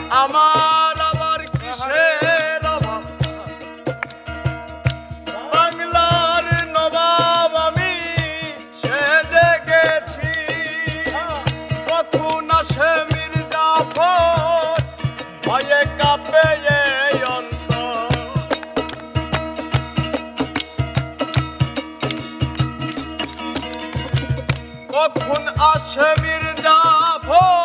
আমার আবার কিসের অভাব, বাংলার নবাব আমি সেজে গেছি। কখন আসে মির্জাফর, ভয়ে কাঁপে এই অন্তর। কখন আসে মির্জাফর,